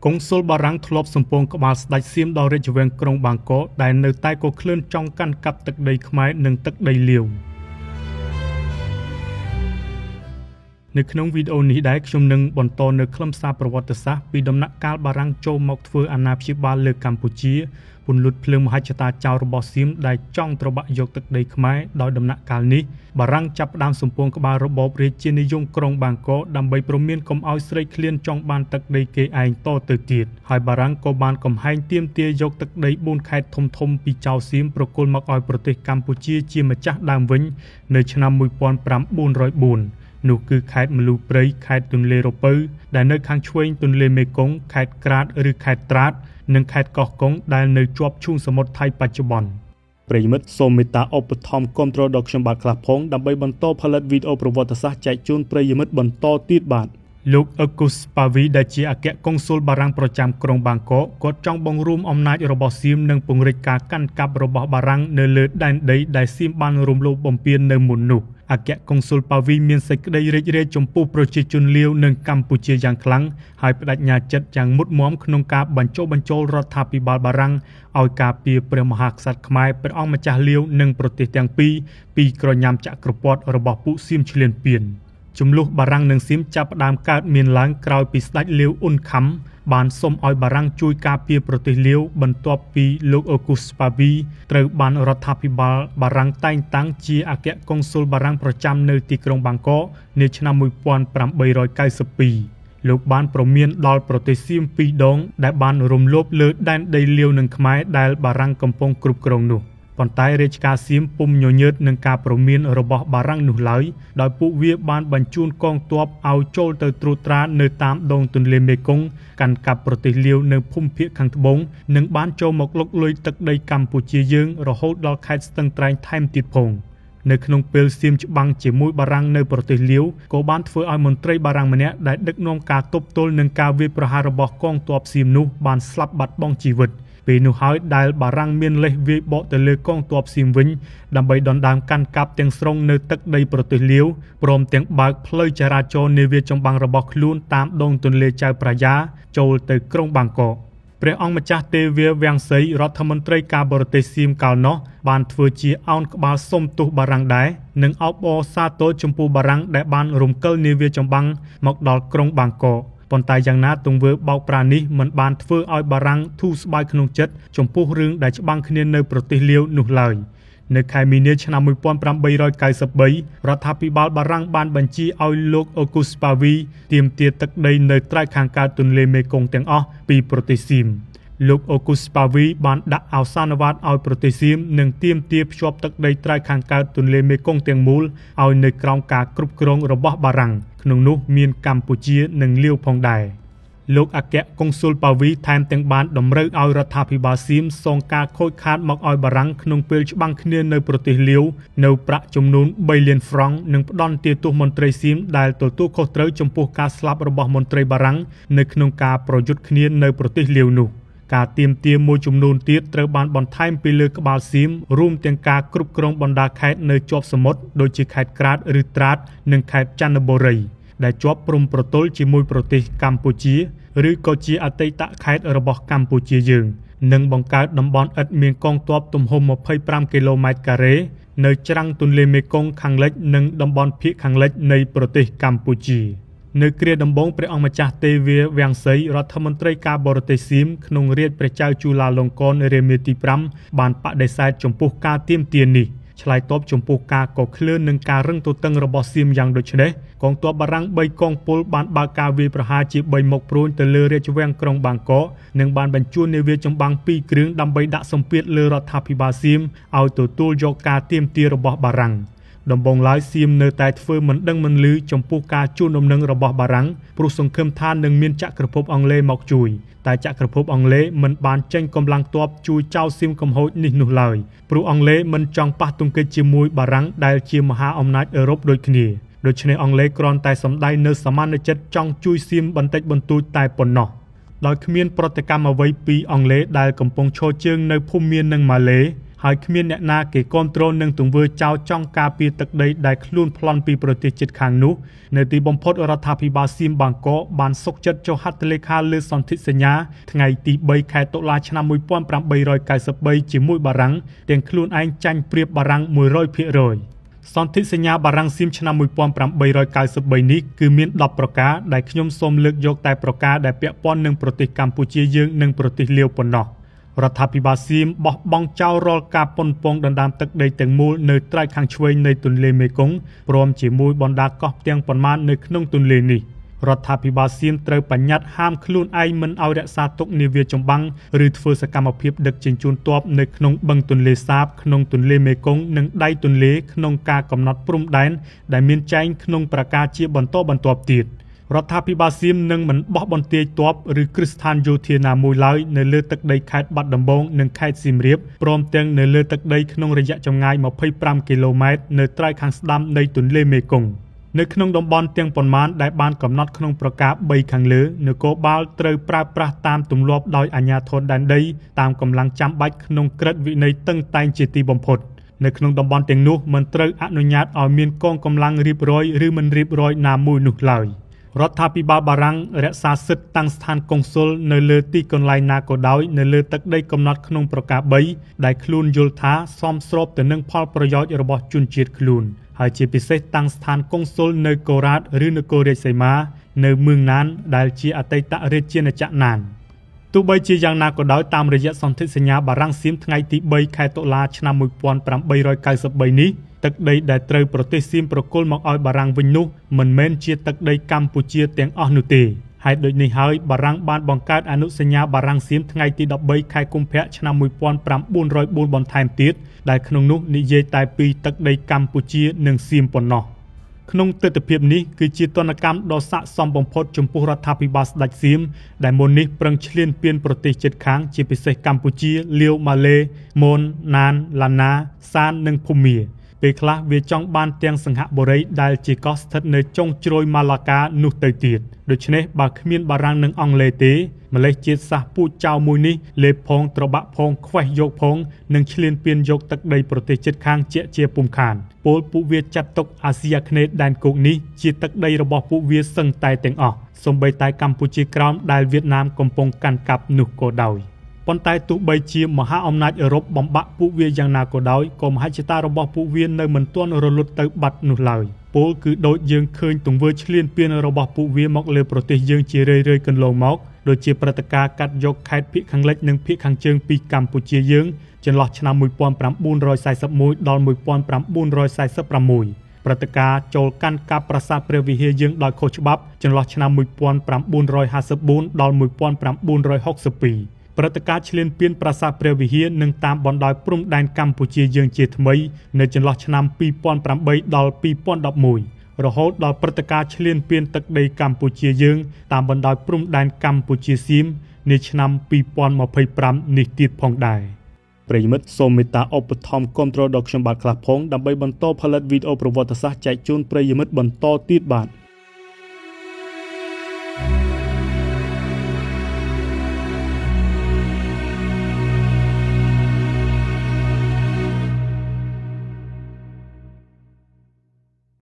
កុងស៊ុលបារាំងធ្លាប់សម្ពងក្បាលស្ដេចសៀមដល់រាជវាំងក្រុងបាងកកដែលនៅតែក៏ឃ្លឿនចង់កាន់កាប់ទឹកដីខ្មែរនិងទឹកដីលាវនៅក្នុងវីដេអូនេះដែរខ្ញុំនឹងបន្តនៅខ្លឹមសារប្រវត្តិសាស្ត្រពីដំណាក់កាលបារាំងចូលមកធ្វើអាណាព្យាបាលលើកម្ពុជាពន្លត់ភ្លើងមហិច្ឆតាចោររបស់សៀមដែលចង់ត្របាក់យកទឹកដីខ្មែរដោយដំណាក់កាលនេះបារាំងចាប់ផ្ដើមសម្ពងក្បាលរបបរាជានិយមក្រុងបាងកកដើម្បីព្រមានកុំឲ្យស្រីឃ្លានចង់បានទឹកដីគេឯងតទៅទៀតហើយបារាំងក៏បានកំហែងទាមទារយកទឹកដី4ខេត្តធំៗពីចៅសៀមប្រគល់មកឲ្យប្រទេសកម្ពុជាជាម្ចាស់ដើមវិញនៅឆ្នាំ1904នោះគឺខេត្តមលូព្រៃខេត្តទន្លេរពៅដែលនៅខាងឆ្វេងទន្លេមេគង្គខេត្តក្រាតឬខេត្តត្រាតនិងខេត្តកោះកុងដែលនៅជាប់ឈូងសមុទ្រថៃបច្ចុប្បន្នប្រិយមិត្តសូមមេត្តាឧបត្ថម្ភគាំទ្រដល់ខ្ញុំបាទខ្លះផងដើម្បីបន្តផលិតវីដេអូប្រវត្តិសាស្ត្រចែកជូនប្រិយមិត្តបន្តទៀតបាទលោកអ៊ឺកូសប៉ាវីដែលជាអគ្គកុងស៊ុលបារាំងប្រចាំក្រុងបាងកកគាត់ចង់បង្រួមអំណាចរបស់សៀមនិងពង្រីកការកាន់កាប់របស់បារាំងនៅលើដែនដីដែលសៀមបានរំលោភបំពាននៅមុននោះអគ្គកុងស៊ុលប៉ាវីមានសេចក្តីរីករាយចំពោះប្រជាជនលាវនិងកម្ពុជាយ៉ាងខ្លាំងហើយបដិញ្ញាចិត្តយ៉ាងមុតមាំក្នុងការបញ្ចូលរដ្ឋាភិបាលបារាំងឲ្យការពារព្រះមហាក្សត្រខ្មែរព្រះអង្គម្ចាស់លាវនិងប្រទេសទាំងពីរពីក្រញាំចក្រពត្តិរបស់ពួកសៀមឈ្លានពានចំនួនបារាំងនិងសៀមចាប់ផ្ដើមកើតមានឡើងក្រោយពីស្ដេចលាវអ៊ុនខំបានសុំឲ្យបារាំងជួយការពារប្រទេសលាវបន្ទាប់ពីលោកអ៊ឺកូសប៉ាវីត្រូវបានរដ្ឋាភិបាលបារាំងតែងតាំងជាអគ្គកុងស៊ុលបារាំងប្រចាំនៅទីក្រុងបាងកកនាឆ្នាំ1892លោកបានប្រមានដល់ប្រទេសសៀម2ដងដែលបានរំលោភលើដែនដីលាវនិងខ្មែរដែលបារាំងកំពុងគ្រប់គ្រងនោះប៉ុន្តែរាជការសៀមពុំញញើតនឹងការប្រមានរបស់បារាំងនោះឡើយដោយពួកវាបានបញ្ជូនកងទ័ពឲ្យចូលទៅត្រួតត្រានៅតាមដងទន្លេមេគង្គកាន់កាប់ប្រទេសលាវនៅភូមិភាគខាងត្បូងនិងបានចូលមកលុកលុយទឹកដីកម្ពុជាយើងរហូតដល់ខេត្តស្ទឹងត្រែងថែមទៀតផងនៅក្នុងពេលសៀមច្បាំងជាមួយបារាំងនៅប្រទេសលាវក៏បានធ្វើឲ្យមន្ត្រីបារាំងម្នាក់ដែលដឹកនាំការទប់ទល់នឹងការវាយប្រហាររបស់កងទ័ពសៀមនោះបានស្លាប់បាត់បង់ជីវិតពេលនោះហើយដែលបារាំងមានលេសវាយបកទៅលើកងទ័ពសៀមវិញដើម្បីដណ្ដើមកាន់កាប់ទាំងស្រុងនៅទឹកដីប្រទេសលាវព្រមទាំងបើកផ្លូវចរាចរណ៍នាវាចម្បាំងរបស់ខ្លួនតាមដងទន្លេចៅប្រយ៉ាចូលទៅក្រុងបាងកកព្រះអង្គម្ចាស់ទេវាវាំងសីរដ្ឋមន្ត្រីការបរទេសសៀមកាលនោះបានធ្វើជាអោនក្បាលសុំទោសបារាំងដែរនិងអបអរសាទរចំពោះបារាំងដែលបានរំកិលនាវាចម្បាំងមកដល់ក្រុងបាងកកប៉ុន្តែយ៉ាងណាទង្វើបោកប្រាស់នេះមិនបានធ្វើឲ្យបារាំងធូរស្បើយក្នុងចិត្តចំពោះរឿងដែលច្បាំងគ្នានៅប្រទេសលាវនោះឡើយនៅខែមីនាឆ្នាំ1893រដ្ឋាភិបាលបារាំងបានបញ្ជាឲ្យលោកអ៊ឺកូសប៉ាវីទាមទារទឹកដីនៅត្រើយខាងកើតទន្លេមេគង្គទាំងអស់ពីប្រទេសសៀមលោកអ៊ឺកូសប៉ាវីបានដាក់ឱសានវត្តឲ្យប្រទេសសៀមនិងទាមទារភ្ជាប់ទឹកដីត្រើយខាងកើតទន្លេមេគង្គទាំងមូលឲ្យនៅក្រោមការគ្រប់គ្រងរបស់បារាំងក្នុងនោះមានកម្ពុជានិងលាវផងដែរលោកអគ្គកុងស៊ុលប៉ាវីថែមទាំងបានតម្រូវឲ្យរដ្ឋាភិបាលសៀមសងការខូចខាតមកឲ្យបារាំងក្នុងពេលច្បាំងគ្នានៅប្រទេសលាវនៅប្រាក់ចំនួន3លានហ្វ្រង់និងផ្ដន្ទាទោសមន្ត្រីសៀមដែលទទួលខុសត្រូវចំពោះការស្លាប់របស់មន្ត្រីបារាំងនៅក្នុងការប្រយុទ្ធគ្នានៅប្រទេសលាវនោះការទាមទារមួយចំនួនទៀតត្រូវបានបន្ថែមពីលើក្បាលសៀមរួមទាំងការគ្រប់គ្រងបណ្ដាខេត្តនៅជាប់សមុទ្រដូចជាខេត្តក្រាតឬត្រាតនិងខេត្តចន្ទបុរីដែលជាប់ព្រំប្រទល់ជាមួយប្រទេសកម្ពុជាឬក៏ជាអតីតខេត្តរបស់កម្ពុជាយើងនិងបង្កើតតំបន់ឥដ្ឋមានកងទ័ពទំហំ25គីឡូម៉ែត្រការ៉េនៅច្រាំងទន្លេមេគង្គខាងលិចនិងតំបន់ភាគខាងលិចនៃប្រទេសកម្ពុជានៅគ្រាដំបូងព្រះអង្គម្ចាស់ទេវាវាំងសីរដ្ឋមន្ត្រីការបរទេសសៀមក្នុងរាជ្យព្រះចៅជូឡាឡុងកនរាមាទី5បានបដិសេធចំពោះការទាមទារនេះឆ្លើយតបចំពោះការកឃ្លឿននិងការរឹងទទឹងរបស់សៀមយ៉ាងដូចនេះកងទ័ពបារាំង3កងពលបានបើកការវាយប្រហារជា3មុខព្រួញទៅលើរាជវាំងក្រុងបាងកកនិងបានបញ្ជូននាវាចម្បាំង2គ្រឿងដើម្បីដាក់សម្ពាធលើរដ្ឋាភិបាលសៀមឲ្យទទួលយកការទាមទាររបស់បារាំងដំបូងឡើយសៀមនៅតែធ្វើមិនដឹងមិនឮចំពោះការជូនដំណឹងរបស់បារាំងព្រោះសង្ឃឹមថានឹងមានចក្រភពអង់គ្លេសមកជួយតែចក្រភពអង់គ្លេសមិនបានចេញកម្លាំងទ័ពជួយចៅសៀមកំហូចនេះនោះឡើយព្រោះអង់គ្លេសមិនចង់ប៉ះទង្គិចជាមួយបារាំងដែលជាមហាអំណាចអឺរ៉ុបដូចគ្នាដូច្នេះអង់គ្លេសគ្រាន់តែសម្ដែងនៅសមានចិត្តចង់ជួយសៀមបន្តិចបន្តួចតែប៉ុណ្ណោះដោយគ្មានប្រតិកម្មអ្វីពីអង់គ្លេសដែលកំពុងឈរជើងនៅភូមិមាននិងម៉ាឡេ ហើយគ្មានអ្នកណាគេគ្រប់គ្រងនឹងទង្វើចោលចង់ការពារទឹកដីដែលខ្លួនប្លន់ពីប្រទេសជិតខាងនោះនៅទីបំផុតរដ្ឋាភិបាលសៀមបាងកកបានសុកចិត្តចុះហត្ថលេខាលើសន្ធិសញ្ញាថ្ងៃទី3ខែតុលាឆ្នាំ1893ជាមួយបារាំងទាំងខ្លួនឯងចាញ់ប្រៀបបារាំង 100%សន្ធិសញ្ញាបារាំងសៀមឆ្នាំ1893នេះគឺមាន10ប្រការដែលខ្ញុំសូមលើកយកតែប្រការដែលពាក់ព័ន្ធនឹងប្រទេសកម្ពុជាយើងនិងប្រទេសលាវប៉ុណ្ណោះរដ្ឋាភិបាលសៀមបោះបង់ចោលរាល់ការប៉ុនប៉ងដណ្ដើមទឹកដីទាំងមូលនៅត្រើយខាងឆ្វេងនៃទន្លេមេគង្គព្រមជាមួយបណ្ដាកោះផ្ទាំងប៉ុន្មាននៅក្នុងទន្លេនេះរដ្ឋាភិបាលសៀមត្រូវបញ្ញត្តិហាមខ្លួនឯងមិនឲ្យរក្សាទុកនាវាចម្បាំងឬធ្វើសកម្មភាពដឹកជញ្ជូនទ័ពនៅក្នុងបឹងទន្លេសាបក្នុងទន្លេមេគង្គនិងដៃទន្លេក្នុងការកំណត់ព្រំដែនដែលមានចែងក្នុងប្រកាសជាបន្តបន្ទាប់ទៀតរដ្ឋាភិបាលសៀមនឹងមិនបោះបន្ទាយទ័ពឬគ្រឹះស្ថានយោធាណាមួយឡើយនៅលើទឹកដីខេត្តបាត់ដំបងនិងខេត្តសៀមរាបព្រមទាំងនៅលើទឹកដីក្នុងរយៈចម្ងាយ25គីឡូម៉ែត្រនៅត្រើយខាងស្ដាំនៃទន្លេមេគង្គនៅក្នុងតំបន់ទាំងប៉ុន្មានដែលបានកំណត់ក្នុងប្រការ3ខាងលើនគរបាលត្រូវប្រើប្រាស់តាមទម្លាប់ដោយអាជ្ញាធរដែនដីតាមកម្លាំងចាំបាច់ក្នុងក្រឹត្យវិន័យតឹងតែងជាទីបំផុតនៅក្នុងតំបន់ទាំងនោះមិនត្រូវអនុញ្ញាតឲ្យមានកងកម្លាំងរៀបរយឬមិនរៀបរយណាមួយនោះឡើយរដ្ឋាភិបាលបារាំងរក្សាសិទ្ធិតាំងស្ថានកុងស៊ុលនៅលើទីកន្លែងណាក៏ដោយនៅលើទឹកដីកំណត់ក្នុងប្រការ3ដែលខ្លួនយល់ថាសមស្របទៅនឹងផលប្រយោជន៍របស់ជនជាតិខ្លួនហើយជាពិសេសតាំងស្ថានកុងស៊ុលនៅកូរ៉ាតឬនគររាជសីមានៅមឿងណានដែលជាអតីតរាជាណាចក្រណានទោះបីជាយ៉ាងណាក៏ដោយតាមរយៈសន្ធិសញ្ញាបារាំងសៀមថ្ងៃទី3ខែតុលាឆ្នាំ1893នេះទឹកដីដែលត្រូវប្រទេសសៀមប្រគល់មកឲ្យបារាំងវិញនោះមិនមែនជាទឹកដីកម្ពុជាទាំងអស់នោះទេហេតុដូចនេះហើយបារាំងបានបង្កើតអនុសញ្ញាបារាំងសៀមថ្ងៃទី13ខែកុម្ភៈឆ្នាំ1904បន្ថែមទៀតដែលក្នុងនោះនិយាយតែពីទឹកដីកម្ពុជានិងសៀមប៉ុណ្ណោះក្នុងទិដ្ឋភាពនេះគឺជាទណ្ឌកម្មដ៏ស័ក្តិសមបំផុតចំពោះរដ្ឋាភិបាលស្ដេចសៀមដែលមុននេះប្រឹងឈ្លានពានប្រទេសជិតខាងជាពិសេសកម្ពុជាលាវម៉ាឡេមនណានឡាណាសាននិងភូមាពេលខ្លះវាចង់បានទាំងសង្ហបុរីដែលជាកោះស្ថិតនៅចុងជ្រោយម៉ាឡាកានោះទៅទៀតដូច្នេះបើគ្មានបារាំងនិងអង់គ្លេសទេម្លេះជាតិសាសន៍ពូជចៅមួយនេះលេបផងត្របាក់ផងខ្វេះយកផងនិងឈ្លានពានយកទឹកដីប្រទេសជិតខាងជាពុំខានពលពួកវាចាត់ទុកអាស៊ីអាគ្នេយ៍ដែនគោកនេះជាទឹកដីរបស់ពួកវាសឹងតែទាំងអស់សូម្បីតែកម្ពុជាក្រោមដែលវៀតណាមកំពុងកាន់កាប់នោះក៏ដោយប៉ុន្តែទោះបីជាមហាអំណាចអឺរ៉ុបបំបាក់ពួកវាយ៉ាងណាក៏ដោយក៏មហិច្ឆតារបស់ពួកវានៅមិនទាន់រលត់ទៅបាត់នោះឡើយពលគឺដូចយើងឃើញទង្វើឈ្លានពានរបស់ពួកវាមកលើប្រទេសយើងជារឿយៗកន្លងមកដូចជាព្រឹត្តិការណ៍កាត់យកខេត្តភាគខាងលិចនិងភាគខាងជើងពីកម្ពុជាយើងចន្លោះឆ្នាំ1941ដល់1946ព្រឹត្តិការណ៍ចូលកាន់កាប់ប្រាសាទព្រះវិហារយើងដោយខុសច្បាប់ចន្លោះឆ្នាំ1954ដល់1962ព្រឹត្តិការណ៍ឈ្លានពានប្រាសាទព្រះវិហារនឹងតាមបណ្ដោយព្រំដែនកម្ពុជាយើងជាថ្មីនៅចន្លោះឆ្នាំ2008ដល់2011រហូតដល់ព្រឹត្តិការណ៍ឈ្លានពានទឹកដីកម្ពុជាយើងតាមបណ្ដោយព្រំដែនកម្ពុជាសៀមនាឆ្នាំ2025នេះទៀតផងដែរប្រិយមិត្តសូមមេត្តាឧបត្ថម្ភគាំទ្រដល់ខ្ញុំបាទខ្លះផងដើម្បីបន្តផលិតវីដេអូប្រវត្តិសាស្ត្រចែកជូនប្រិយមិត្តបន្តទៀតបាទ